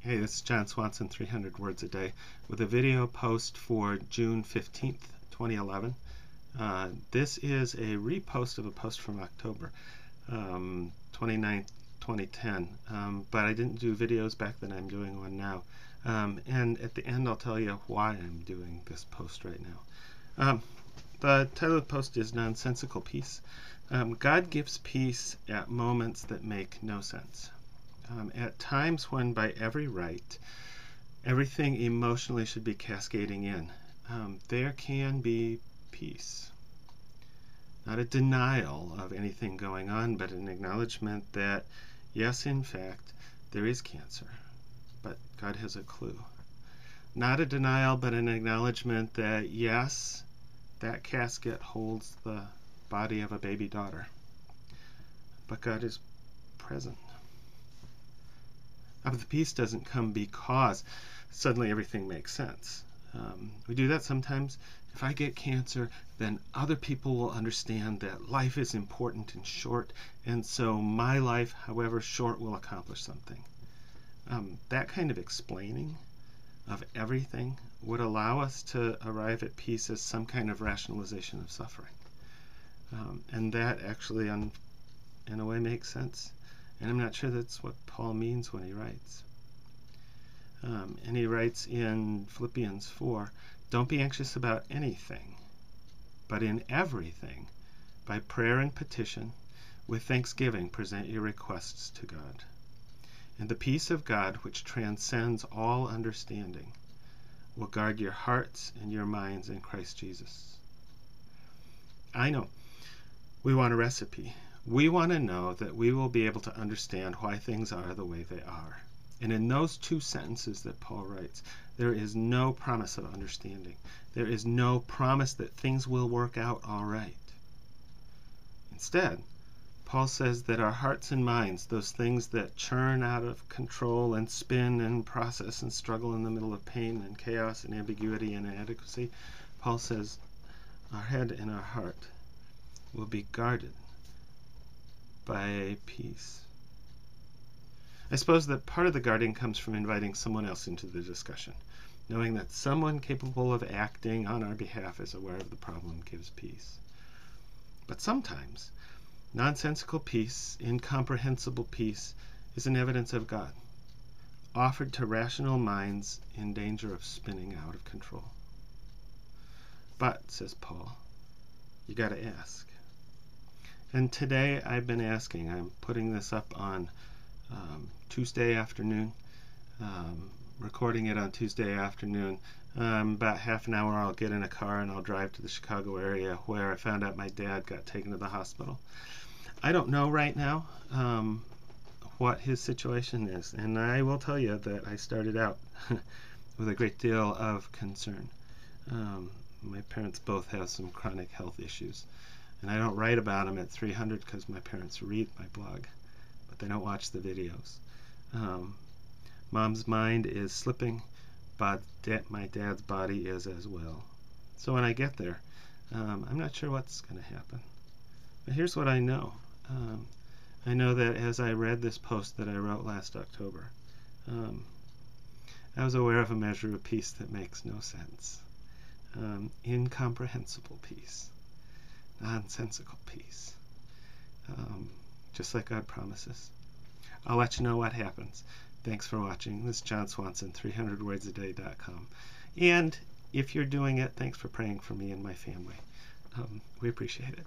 Hey, this is John Swanson, 300 Words a Day, with a video post for June 15th, 2011. This is a repost of a post from October 29th, 2010, but I didn't do videos back then. I'm doing one now. And at the end, I'll tell you why I'm doing this post right now. The title of the post is Nonsensical Peace. God gives peace at moments that make no sense. At times when by every right everything emotionally should be cascading in, there can be peace. Not a denial of anything going on, but an acknowledgement that yes, in fact, there is cancer, but God has a clue. Not a denial, but an acknowledgement that yes, that casket holds the body of a baby daughter, but God is present. But the peace doesn't come because suddenly everything makes sense. We do that sometimes. If I get cancer, then other people will understand that life is important and short, and so my life, however short, will accomplish something. That kind of explaining of everything would allow us to arrive at peace as some kind of rationalization of suffering. And that actually, in a way, makes sense. And I'm not sure that's what Paul means when he writes. And he writes in Philippians 4, "Don't be anxious about anything, but in everything, by prayer and petition, with thanksgiving, present your requests to God. And the peace of God, which transcends all understanding, will guard your hearts and your minds in Christ Jesus." I know we want a recipe. We want to know that we will be able to understand why things are the way they are. And in those two sentences that Paul writes, there is no promise of understanding. There is no promise that things will work out all right. Instead, Paul says that our hearts and minds, those things that churn out of control and spin and process and struggle in the middle of pain and chaos and ambiguity and inadequacy, Paul says our head and our heart will be guarded by peace. I suppose that part of the guarding comes from inviting someone else into the discussion. Knowing that someone capable of acting on our behalf is aware of the problem gives peace. But sometimes, nonsensical peace, incomprehensible peace, is an evidence of God, offered to rational minds in danger of spinning out of control. But, says Paul, you got to ask. And today I've been asking. I'm putting this up on Tuesday afternoon, recording it on Tuesday afternoon. About half an hour I'll get in a car and I'll drive to the Chicago area where I found out my dad got taken to the hospital. I don't know right now what his situation is, and I will tell you that I started out with a great deal of concern. My parents both have some chronic health issues. And I don't write about them at 300 because my parents read my blog, but they don't watch the videos. Mom's mind is slipping, but my dad's body is as well. So when I get there, I'm not sure what's going to happen. But here's what I know. I know that as I read this post that I wrote last October, I was aware of a measure of peace that makes no sense. Incomprehensible peace. Nonsensical peace, just like God promises. I'll let you know what happens. Thanks for watching. This is John Swanson, 300wordsaday.com. And if you're doing it, thanks for praying for me and my family. We appreciate it.